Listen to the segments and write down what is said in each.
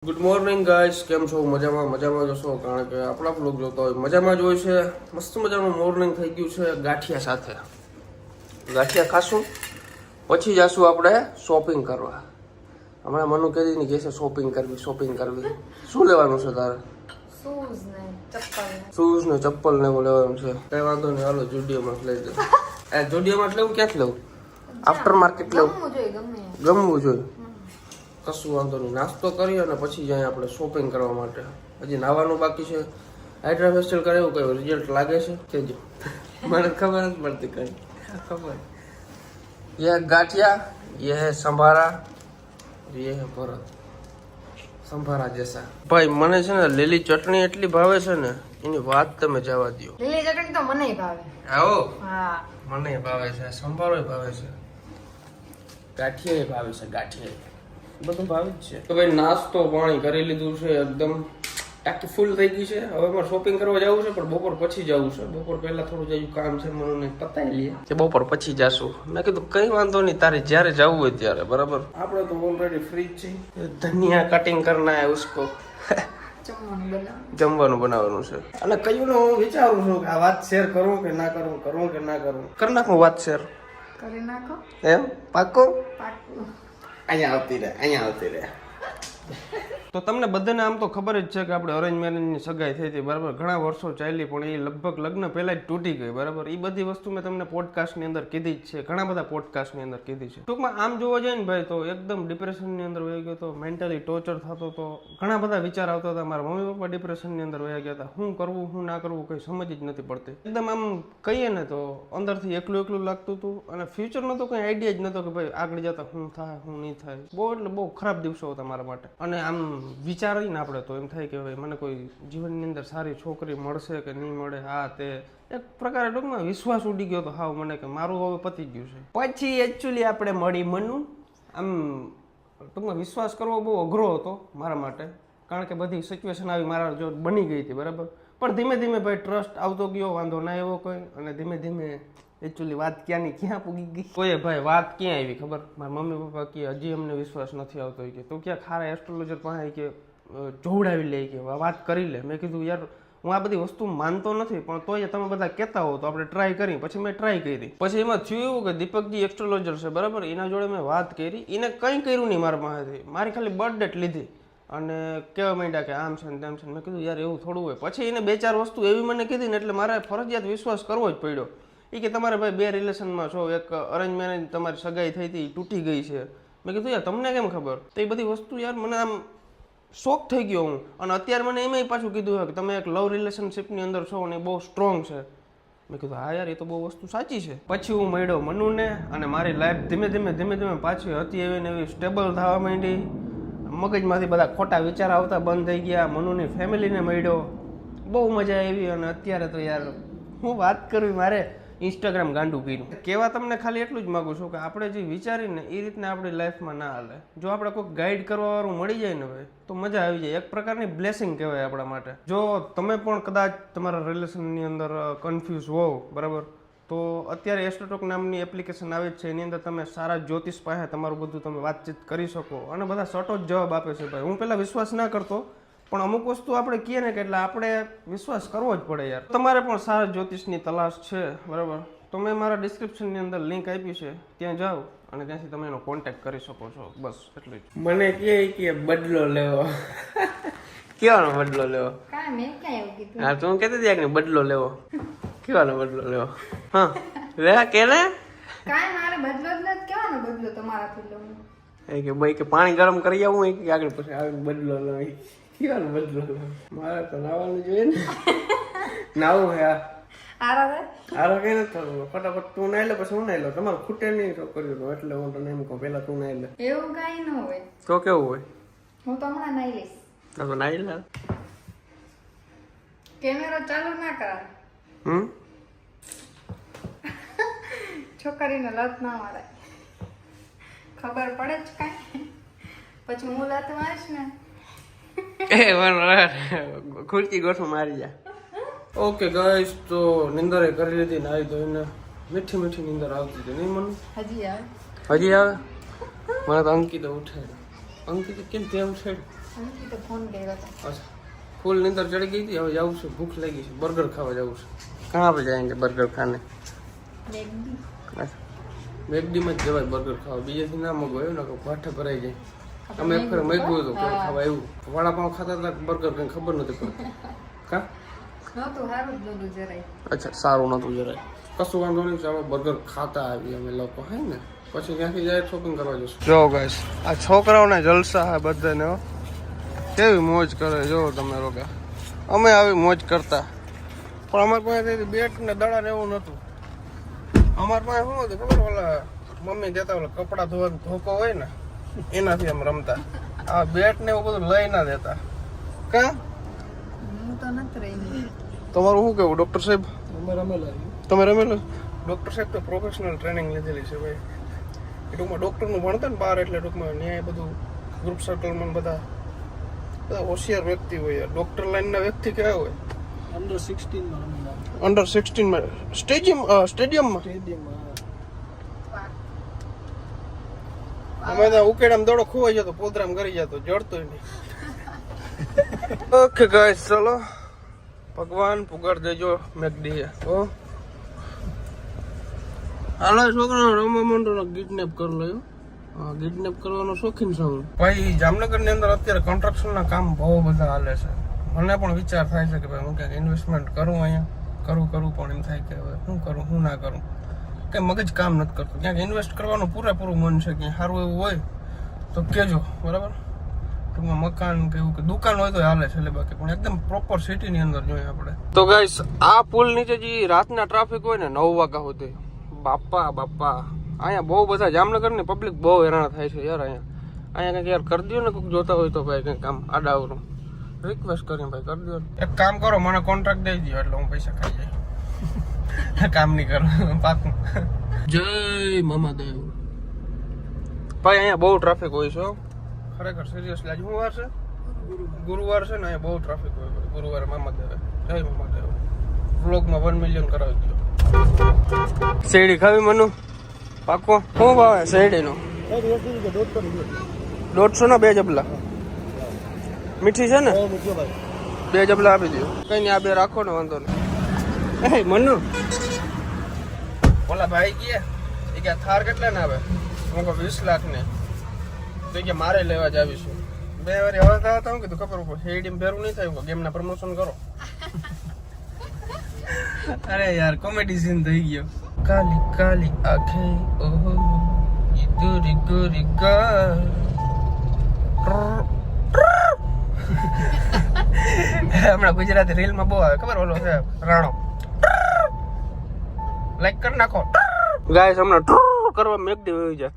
Good morning guys, કેમ છો? મજામાં જશો, કારણ કે આપણા બ્લોગ જોતા હોય મજામાં જ હોય છે. મસ્ત મજાનું મોર્નિંગ થઈ ગયું છે ગાંઠિયા સાથે. ગાંઠિયા ખાશું, પછી જાશું આપણે શોપિંગ કરવા. હમણાં મનુ કહેતી ની કે છે શોપિંગ કરવી. શું લેવાનું છે તારે? શૂઝ ને ચપ્પલ ને એવું લેવાનું છે. કઈ વાંધો નહીં, હાલો જુડિયોમાં લઈ દે. જુડિયોમાં લેવું, ક્યાંથી લેવું? આફ્ટર માર્કેટ લેવું? ગમવું જોઈએ. કશું વાંધો નહીં, નાસ્તો કરી અને પછી જાય આપણે શોપિંગ કરવા માટે. હજી નાવાનું બાકી છે. હાઇડ્રા ફેસ્ટિવલ કરે એવું કયું રિઝલ્ટ લાગે છે કેજો. મને ખબર નથી પડતી કઈ ખબર. ये गाठिया, ये है संभारा, ये है भरत. संभारा जैसा. भाई મને છે ને લીલી ચટણી એટલી ભાવે છે ને એની વાત તમે જવા દો. લીલી ચટણી તો મને ભાવે. આવો. હા, મને ભાવે છે, સંભારોય ભાવે છે, ગાંઠિયા ભાવે છે, ગાંઠિયા બધું ભાવે જ છે. તો ભાઈ નાસ્તો પાણી કરી લીધું છે, એકદમ ટાંકી ફૂલ થઈ ગઈ છે. હવે મારે શોપિંગ કરવા જવું છે, પણ બપોર પછી જવું છે. બપોર પહેલા થોડું જયું કામ છે, મને પતાવી લઈએ કે બપોર પછી જાશું. મેં કીધું કઈ વાંધો નહીં, તારે જ્યારે જવું હોય ત્યારે. બરાબર, આપણે તો ઓલરેડી ફ્રી જ છીએ. ધનિયા કટિંગ કરના હે ઉસકો. જમવાનું બનાવવાનું છે. અને કયું ને હું વિચારું છું કે આ વાત શેર કરું કે ના કરું, કરું કે ના કરું. કરી નાખું વાત શેર. કરી નાખો. એમ પાક્કો? પાક્કું. અહીંયા આવતી રહે. તો તમને બધાને આમ તો ખબર જ છે કે આપણે અરેન્જ મેરેજની સગાઈ થઈ હતી, બરાબર. ઘણા વર્ષો ચાલી, પણ એ લગભગ લગ્ન પહેલા જ તૂટી ગઈ, બરાબર. એ બધી વસ્તુ મેં તમને પોડકાસ્ટની અંદર કીધી જ છે, ઘણા બધા પોડકાસ્ટની અંદર કીધી છે. ટૂંકમાં આમ જોવા જાય ને ભાઈ, તો એકદમ ડિપ્રેશનની અંદર વહી ગયો હતો, મેન્ટલી ટોર્ચર થતો હતો, ઘણા બધા વિચાર આવતા હતા. મારા મમ્મી પપ્પા ડિપ્રેશનની અંદર વહી ગયા હતા. શું કરવું શું ના કરવું કંઈ સમજ જ નથી પડતી. એકદમ આમ કહીએ ને તો અંદરથી એકલું લાગતું હતું, અને ફ્યુચરનો તો કંઈ આઈડિયા જ નહોતો કે ભાઈ આગળ જતા શું થાય શું નહીં થાય. બહુ ખરાબ દિવસો હતા મારા માટે. અને આમ વિચારીને આપણે તો એમ થાય કે ભાઈ મને કોઈ જીવનની અંદર સારી છોકરી મળશે કે નહીં મળે, આ તે એક પ્રકારે ટૂંકમાં વિશ્વાસ ઉડી ગયો તો હાવ મને કે મારું હવે પતી ગયું છે. પછી એકચ્યુઅલી આપણે મળી મનુ. આમ ટૂંકમાં વિશ્વાસ કરવો બહુ અઘરો હતો મારા માટે, કારણ કે બધી સિચ્યુએશન આવી મારા જો બની ગઈ હતી, બરાબર. પણ ધીમે ધીમે ભાઈ ટ્રસ્ટ આવતો ગયો, વાંધો ના એવો કોઈ. અને ધીમે ધીમે એકચ્યુઅલી વાત ક્યાંની ક્યાં પૂગી ગઈ. કોઈ ભાઈ વાત ક્યાં આવી ખબર? મારા મમ્મી પપ્પા કે હજી અમને વિશ્વાસ નથી આવતો કે તું ક્યાં ખારા એસ્ટ્રોલોજર પાસે કે જોવડાવી લે કે વાત કરી લે. મેં કીધું યાર હું આ બધી વસ્તુ માનતો નથી, પણ તોય તમે બધા કહેતા હો તો આપણે ટ્રાય કરી. પછી મેં ટ્રાય કરી. પછી એમાં થયું એવું કે દીપકજી એસ્ટ્રોલોજર છે, બરાબર, એના જોડે મેં વાત કરી. એને કંઈ કર્યું નહીં મારા પાસેથી, મારી ખાલી બર્થ ડેટ લીધી અને કહેવા માંડ્યા કે આમ છે ને તેમ છે. મેં કીધું યાર એવું થોડું હોય. પછી એને 2-4 વસ્તુ એવી મને કીધી ને એટલે મારે ફરજિયાત વિશ્વાસ કરવો જ પડ્યો. એ કે તમારે ભાઈ 2 રિલેશનમાં છો, એક અરેન્જ મેરેજ તમારી સગાઈ થઈ હતી તૂટી ગઈ છે. મેં કીધું યાર તમને કેમ ખબર? તો એ બધી વસ્તુ યાર મને આમ શોક થઈ ગયો હું. અને અત્યારે મને એમાંય પાછું કીધું કે તમે એક લવ રિલેશનશીપની અંદર છો અને બહુ સ્ટ્રોંગ છે. મેં કીધું હા યાર એ તો બહુ વસ્તુ સાચી છે. પછી હું મળ્યો મનુને, અને મારી લાઈફ ધીમે ધીમે પાછી હતી એવી ને એવી સ્ટેબલ થવા માંડી. મગજમાંથી બધા ખોટા વિચાર આવતા બંધ થઈ ગયા. મનુની ફેમિલીને મળ્યો, બહુ મજા આવી. અને અત્યારે તો યાર હું વાત કરવી, મારે ઇન્સ્ટાગ્રામ ગાંડું કર્યું. કહેવા તમને ખાલી એટલું જ માગું છું કે આપણે જે વિચારીને એ રીતના આપણી લાઈફમાં ના હાલે. જો આપણે કોઈક ગાઈડ કરવાવાળું મળી જાય ને ભાઈ તો મજા આવી જાય. એક પ્રકારની બ્લેસિંગ કહેવાય આપણા માટે. જો તમે પણ કદાચ તમારા રિલેશનની અંદર કન્ફ્યુઝ હોવ, બરાબર, તો અત્યારે એસ્ટ્રોટોક નામની એપ્લિકેશન આવે છે. એની અંદર તમે સારા જ્યોતિષ પાસે તમારું બધું તમે વાતચીત કરી શકો, અને બધા સટો જ જવાબ આપે છે ભાઈ. હું પહેલાં વિશ્વાસ ના કરતો, પણ અમુક વસ્તુ આપણે કહીએ ને કે એટલે આપણે વિશ્વાસ કરવો જ પડે યાર. તમારે પણ સારા જ્યોતિષની તલાશ છે, બરાબર, તો મેં મારા ડિસ્ક્રિપ્શનની અંદર લિંક આપી છે, ત્યાં જાઓ અને ત્યાંથી તમે એનો કોન્ટેક્ટ કરી શકો છો. બસ એટલું જ. મને કે બદલો લેવો. કેવાનો બદલો લેવો? હા તું કહેતી હતી કે બદલો લેવો. કેવાનો બદલો લેવો? હા લે કે ને કાઈ મારે બદલો જ નથી. કેવાનો બદલો તમારાથી લઉં? એ કે ભાઈ કે પાણી ગરમ કરી આવું કે આગળ પછી આવે બદલો લો. કેવાનો બદલો લો? મારે તો નાવાનું જોઈએ ને. નાવું હે આરો કઈ નથી થતું. ફટાફટ તું નાઈ લે પછી હું નાઈ લો. તમારે ખૂટે નહીં તો કર્યું એટલે હું તને એમ કહું પેલા તું નાઈ લે. એવું કઈ ન હોય. તો કેવું હોય? હું તો હમણાં નાઈ લઈશ. તો નાઈ લે. કેમેરો ચાલુ ના કરાય. છોકરીને લત ના મારે. ખબર પડે જ કાંઈ પછી હું લત મારીશ ને. ખુરચી ગોઠું મારી જા. ઓકે ગાઈસ, તો નિંદર કરી લીધી, નાઈ ધોઈને મીઠી નિંદર આવતી હતી નહીં મને? હજી આવે. મને તો અંકિત ઉઠાડ્યો. અંકિત કેમ ત્યાં ઉઠાડ્યું? અહીંથી તો ફોન કર્યો હતો. અચ્છા ફૂલ નીંદર ચડી ગઈ હતી, હવે જવું છે, ભૂખ લાગી છે, બર્ગર ખાવા જવું છે. કहाँ पे जाएंगे बर्गर खाने? મેગડી. મેકડીમાં જ જવાય બર્ગર ખાવા, બીજેથી ના મગવાયું ને ભાઠે ભરાઈ જાય. અમે એક ફેર મગ્યું હતું કે ખાવા એવું વડાપાઉં ખાતા હતા બર્ગર કંઈ ખબર નથી પડતી. કા નહોતું સારું જ નહોતું જરાય. અચ્છા સારું નહોતું જરાય, કશું વાંધો નહીં, ચાલો બર્ગર ખાતા આવીએ અમે લોકો, હે ને પછી ત્યાંથી જાય શોપિંગ કરવા જશું. જો ગાઈસ આ છોકરાઓને જલસા હે બધાને, કેવી મોજ કરે જો તમે લોકો. અમે આવી મોજ કરતા, પણ અમારી પાસે બેટ ને દડા ને એવું નહોતું. અમારી પાસે શું હતું ખબર, ઓલા મમ્મી દેતા ઓલા કપડાં ધોવાનો ધોકો હોય ને એનાથી અમે રમતા. આ બેટ ને એવું બધું લઈ ના દેતા. કા હું તો નથી રહી. તમારું શું કેવું ડોક્ટર સાહેબ? તમે રમેલા? ડોક્ટર સાહેબ તો પ્રોફેશનલ ટ્રેનિંગ લીધેલી છે ભાઈ. એ ટૂંકમાં ડોક્ટરનું ભણતા ને બહાર, એટલે ટૂંકમાં ન્યાય બધું ગ્રુપ સર્કલમાં બધા હોશિયાર વ્યક્તિ હોય. ડોક્ટર લાઈનના વ્યક્તિ કેવા હોય? અંડર 16 સ્ટેડિયમમાં અમે તો ઉકેડામ દોડો ખોવાઈ જતો, પોદરામ કરી જતો, જડતો નહીં. ઓકે ગાઈસ ચલો, ભગવાન પુગાડ દેજો મેકડી. ઓ હાલો છોકરા રમવા માંડો, કિડનેપ કરી લો. હા કિડનેપ કરવાનો શોખીન છું ભાઈ. જામનગરની અંદર અત્યારે કન્સ્ટ્રક્શનના કામ બહુ બધા હાલે છે. મને પણ વિચાર થાય છે કે ભાઈ હું ક્યાંક ઇન્વેસ્ટમેન્ટ કરું અહીંયા, કરું પણ એમ થાય કે હવે શું કરું શું ના કરું, કંઈ મગજ કામ નથી કરતું. ક્યાંક ઇન્વેસ્ટ કરવાનું પૂરેપૂરું મન છે, ક્યાંય સારું એવું હોય તો કહેજો, બરાબર? ટૂંકમાં મકાન કે એવું કે દુકાન હોય તો હાલે છે, એટલે બાકી પણ એકદમ પ્રોપર સિટીની અંદર જોઈએ આપણે. તો ગાઈસ આ પુલ નીચે જે રાતના ટ્રાફિક હોય ને 9 વાગ્યા સુધી, બાપા અહીંયા બહુ બધા જામનગરની પબ્લિક બહુ હેરાન થાય છે યાર. અહીંયા કંઈક યાર કરી દો ને, કોઈક જોતા હોય તો ભાઈ કંઈક કામ આડાવરું રિક્વેસ્ટ કરીને ભાઈ કરી દો. એક કામ કરો, મને કોન્ટ્રાક્ટ દઈ દો એટલે હું પૈસા ખાઈ જાય. કામ નહીં કરું પાકું. જય મામાદેવ. ભાઈ અહીંયા બહુ ટ્રાફિક હોય છે ખરેખર, સિરિયસલી. આજે શું વાર છે? ગુરુવાર છે ને, અહીંયા બહુ ટ્રાફિક હોય. ગુરુવારે મામાદેવ. જય મામાદેવ. વ્લોગમાં 1 મિલિયન કરાવી દો. શેરડી ખાવી મનુ? પાકો. શું ભાવે શેરડીનો? 150 ના 2 જબલા. મીઠી છે ને? 2 જબલા આપી દો. કઈ નહીં, આ 2 રાખો ને, વાંધો નહીં. એ મનુ ઓલા ભાઈ ગયા એ કે થાર કેટલા ને આવે? હું કહું 20 લાખ ને. તો કે મારે લેવા જ આવીશું. 2 વારી હવે હતા હું કીધું ખબર પડે શેરડી ભેરું નહીં થાય, ગેમના પ્રમોશન કરો. અરે યાર કોમેડી સીન થઈ ગયો. કાલી કાલી આંખે ઓહો ઈ ગોરી ગોરી ગા. હમણાં ગુજરાતી રીલમાં બહુ આવે ખબર, ઓલો છે રાણો. લાઈક કરી નાખો ગાઈસ. હમણાં કરવા મેકડી વહી જાત.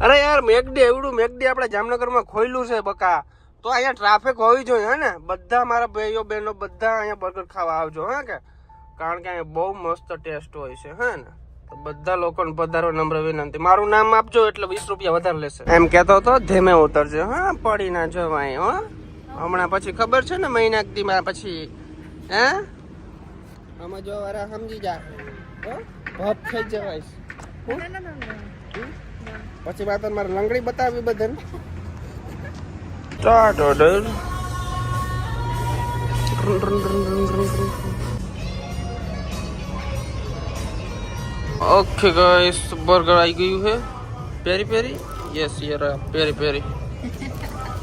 અરે યાર મેકડી એવડું મેકડી આપણે જામનગરમાં ખોલ્યું છે બકા, તો અહીંયા ટ્રાફિક હોવી જોઈએ હે ને. બધા મારા ભાઈઓ બહેનો બધા અહીંયા બર્ગર ખાવા આવજો હે કે, કારણ કે અહીંયા બહુ મસ્ત ટેસ્ટ હોય છે હે ને. તો બધા લોકોને પધારો નમ્ર વિનંતી. મારું નામ આપજો એટલે 20 રૂપિયા વધારે લેશે. એમ કહેતો તો ધીમે ઉતરજો હા, પડી ના જવાય હો. હમણાં પછી ખબર છે ને મહિના દીમાં પછી હે આમાં જો અરે સમજી જા ભાપ થઈ જવાય. પછી વાત મારે લંગડી બતાવી બધાને. ઓકે ગાઈસ બર્ગર આવી ગયું છે. પેરી પેરી યસ યાર પેરી પેરી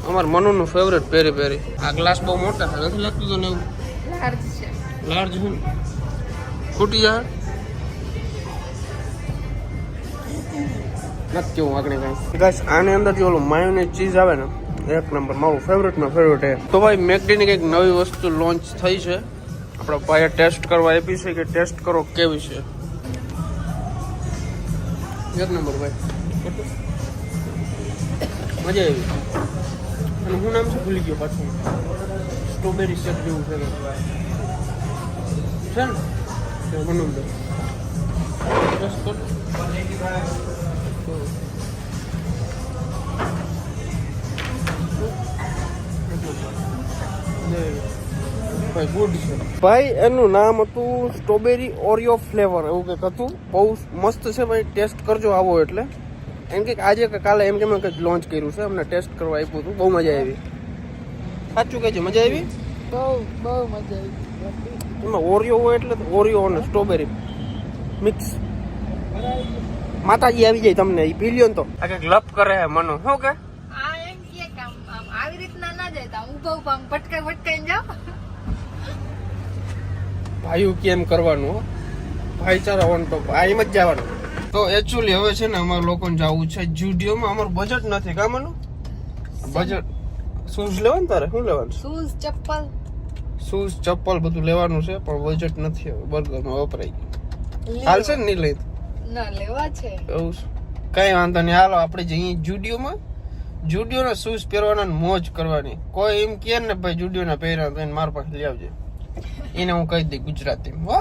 અમાર મનુનું ફેવરેટ પેરી પેરી. આ ગ્લાસ બહુ મોટા છે, નથી લાગતું તને એવું? લાર્જ છે. લાર્જ છે ને, ફૂટી જાય નથી કેવું આગળ કઈ. ગાઈસ આની અંદર જે ઓલું માયોનેઝ ચીઝ આવે ને, એક નંબર, મારું ફેવરેટમાં ફેવરેટ છે. તો ભાઈ મેકડીની કંઈક નવી વસ્તુ લોન્ચ થઈ છે, આપણા ભાઈએ ટેસ્ટ કરવા આપી છે કે ટેસ્ટ કરો કેવી છે. એક નંબર ભાઈ, મજા આવી. અને શું નામ છે ભૂલી ગયો પાછું, સ્ટ્રોબેરી શેક જેવું છે ને મનોંદર. ભાઈ એનું નામ હતું સ્ટ્રોબેરી ઓરિયો ફ્લેવર એવું કંઈક હતું. બહુ મસ્ત છે ભાઈ, ટેસ્ટ કરજો આવો એટલે. એમ કે આજે કે કાલે એમ કે મેં કંઈક લોન્ચ કર્યું છે, અમને ટેસ્ટ કરવા આપ્યું હતું, બહુ મજા આવી. સાચું કહે છે, મજા આવી? બહુ બહુ મજા આવી. એમાં ઓરિયો હોય એટલે ઓરિયો અને સ્ટ્રોબેરી મિક્સ. માતાજી આવી જાય તમને, એ પી લ્યો ને તો આ કંઈક લપ કરે હે મનો. શું કે આ એમ કે આમ આવી રીતના ના જાય, ઊભા ઊભા આમ પટકાઈ જાઓ. ભાઈઓ કેમ કરવાનું હો, ભાઈચારા ઓન ટોપ, આ એમ જ જવાનું. તો એકચ્યુઅલી હવે છે ને અમારે લોકોને જવું છે જુડિયોમાં. અમારું બજેટ નથી કામનું બજેટ. શૂઝ લેવાનું તારે? શું લેવાનું? શૂઝ, ચપ્પલ, શૂઝ ચપ્પલ બધું લેવાનું છે, પણ બજેટ નથી. હવે બર્ગરમાં વપરાઈ ગયું. હાલશે ને નહીં લઈ ના લેવા છે એવું છે? કઈ વાંધો નહીં, હાલો આપણે જઈએ જુડિયોમાં. જુડિયોના શૂઝ પહેરવાના ને મોજ કરવાની. કોઈ એમ કે ને ભાઈ જુડિયોના પહેર્યા તો એને મારા પાસે લઈ આવજે, એને હું કહી દઈ ગુજરાતીમાં. હો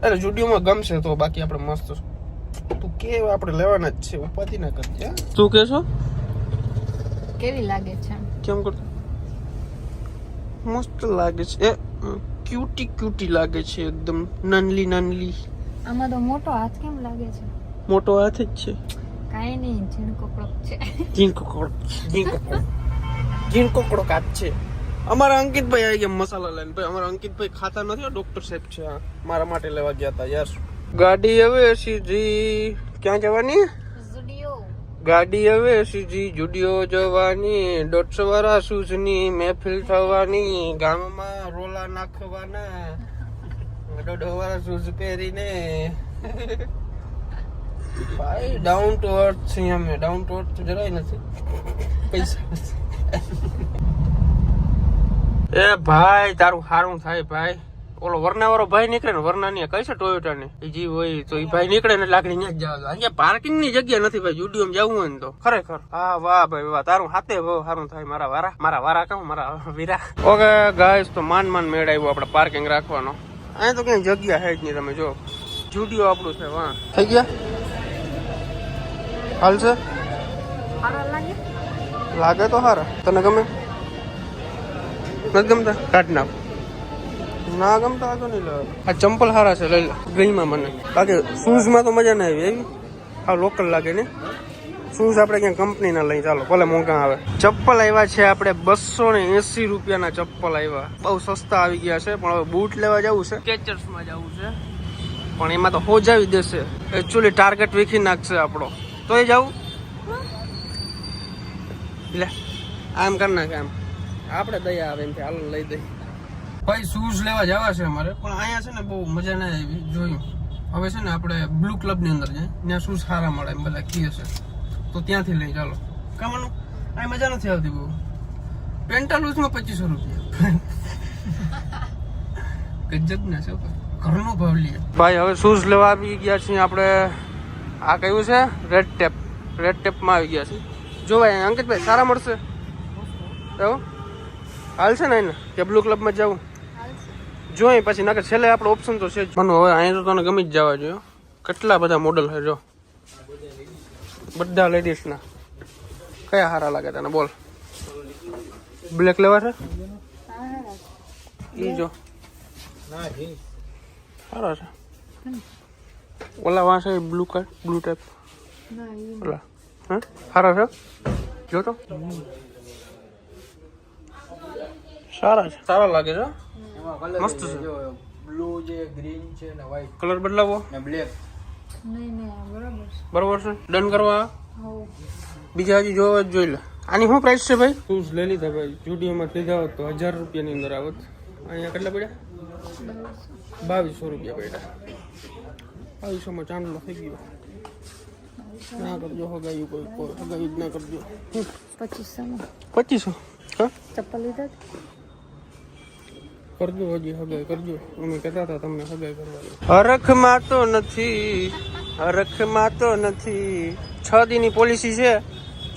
અરે જુડિયોમાં ગમશે તો, બાકી આપણે મસ્ત તું કે આપણે લેવાના જ છે, ઉપાધિ ના કરજે. તું કે છો કેવી લાગે છે? કેમ કરતો? મસ્ત લાગે છે, ક્યુટી ક્યુટી લાગે છે, એકદમ નાનલી નાનલી. આમાં તો મોટો હાથ કેમ લાગે છે? મોટો હાથ જ છે. કાઈ નહીં, ઝીણકો કડક છે. ઝીણકો કડક હાથ છે. અમારા અંકિતભાઈ આવી ગયા મસાલા લઈને. ભાઈ અમારા અંકિતભાઈ ખાતા નથી, ડોક્ટર સાહેબ છે, મારા માટે લેવા ગયા હતા યાર. ગાડી હવે સીધી ક્યાં જવાની? ઝુડિયો. ગાડી હવે સીધી જુડિયો જવાની. 150 વાળા શૂઝની મહેફિલ થવાની. ગામમાં રોલા નાખવાના 150 વાળા શૂઝ પહેરીને. ભાઈ ડાઉન ટુ અર્થ છીએ અમે. ડાઉન ટુ અર્થ જરાય નથી. પૈસા એ ભાઈ તારું સારું થાય ભાઈ. ઓલો વરના વાળો ભાઈ નીકળે ને, વરના ની કઈ છે ટોયોટા ને, એ જી હોય તો એ ભાઈ નીકળે ને લાકડી ન્યા જ જવા દો. અહીંયા પાર્કિંગ ની જગ્યા નથી ભાઈ જુડિયોમાં જવું હોય ને તો. ખરેખર હા, વાહ ભાઈ વાહ, તારું હાથે બહુ સારું થાય. મારા વારા કહું, મારા વીરા. ઓકે ગાઈસ, તો માન મેળ આવ્યો આપણે પાર્કિંગ રાખવાનો. અહીંયા તો કઈ જગ્યા છે જ નહીં. તમે જો જુડિયો આપણું છે, વાહ થઈ ગયા. હાલ છે સારા લાગે? લાગે તો સારા. તને ગમે? નથી ગમતા? કાઢ નાખ. ના ગમતા આ તો નહીં લેવા. આ ચંપલ સારા છે, લઈ લે. ગઈમાં મને. બાકી શૂઝમાં તો મજા ના આવી. એવી હા લોકલ લાગે ને. શૂઝ આપણે ક્યાં કંપનીના લઈ, ચાલો ભલે મોંઘા આવે. ચપ્પલ આવ્યા છે આપણે 280 રૂપિયાના ચપ્પલ આવ્યા. બહુ સસ્તા આવી ગયા છે, પણ હવે બૂટ લેવા જવું છે. કેચર્સમાં જવું છે, પણ એમાં તો હોજાવી દેશે. એકચ્યુઅલી ટાર્ગેટ વીખી નાખશે આપણો. તો એ જવું લે આમ કર નાખે. આમ આપણે દયા આવે એમ કે હાલો લઈ દઈ. ભાઈ શૂઝ લેવા જવા છે અમારે, પણ અહીંયા છે ને બહુ મજા ના આવી. જોયું હવે છે ને આપણે બ્લુ ક્લબની અંદર જાય, ત્યાં શૂઝ સારા મળે એમ બધા કહે છે, તો ત્યાંથી લઈ ચાલો. કામનું અહીં મજા નથી આવતી બહુ. પેન્ટાલૂઝમાં 2500 રૂપિયા ગજબ ના છે, ઘરનો ભાવ લઈએ. ભાઈ હવે શૂઝ લેવા આવી ગયા છીએ આપણે. આ કયું છે? રેડ ટેપમાં આવી ગયા છે. જો ભાઈ અંકિતભાઈ સારા મળશે એવું હાલ છે ને એને કે બ્લુ ક્લબમાં જવું જોઈ પછી નકર છેલ્લે આપણો ઓપ્શન તો છે જ. મનો હવે અહીંયા તો તને ગમી જ જવા જોઈએ. કેટલા બધા મોડલ છે જો, બધા લેડીઝના. કયા સારા લાગે તને બોલ? બ્લેક લેવા છે એ જો સારા છે. ઓલા વાં છે બ્લુ ટાઈપ ઓલા હા સારા છે, જો તો સારા છે, સારા લાગે છે, મસ્ત છે. બ્લુ છે, ગ્રીન છે ને વ્હાઈટ. કલર બદલાવો ને બ્લેક. નહીં બરોબર છે. ડન કરવા હો. બીજા હજી જોવા જ જોઈ લે. આની શું પ્રાઇસ છે ભાઈ? શૂઝ લઈ લીધા ભાઈ જુડિયોમાં લીધા હોત તો 1000 રૂપિયાની અંદર આવત. અહીંયા કેટલા પડ્યા? 2200 રૂપિયા પડ્યા. 2200માં ચાંદલો થઈ ગયો. ના કરજો હગાયું, કોઈ હગાયું જ ના કરજો. 2500 હા ચપ્પલ લીધા કરજો, હજી હગાઈ કરજો. અમે કહેતા હતા તમને હગાઈ કરવાની. હરખમાં તો નથી. 6 દીની પોલિસી છે,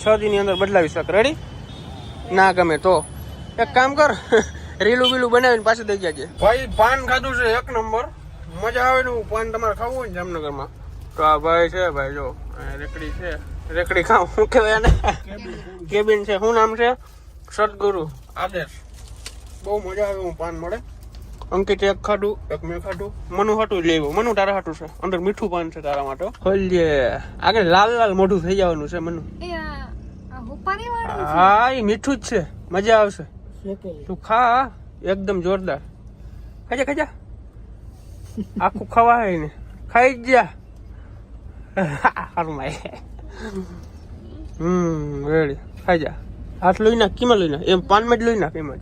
6 દીની અંદર બદલાવી શક. રેડી? ના ગમે તો એક કામ કર, રીલું બીલું બનાવીને પાછી દઈ જજે. ભાઈ પાન ખાધું છે એક નંબર, મજા આવે ને. પાન તમારે ખાવું હોય ને જામનગરમાં તો આ ભાઈ છે ભાઈ, જો રેકડી છે. રેકડી ખાવ શું કહેવાય ને, કેબિન છે. શું નામ છે? સદગુરુ આદેશ. બહુ મજા આવે. હું પાન મળે અંકિત એક ખાધું, એક મેં ખાધું, મનુ હાટું જ લેવું. મનુ તારા હાટું છે, અંદર મીઠું પાન છે તારા માટે. ખોલજે, આગળ લાલ લાલ મોઢું થઈ જવાનું છે મનુ. હા એ મીઠું જ છે, મજા આવશે. તું ખા, એકદમ જોરદાર. ખાજા ખાજા, આખું ખવાય ને, ખાઈ જ જા. રેડી, ખાઈ જા. હાથ લઈ નાખ, કીમાં લઈ નાખ, એમ પાનમાં જ લઈ નાખ, એમ જ.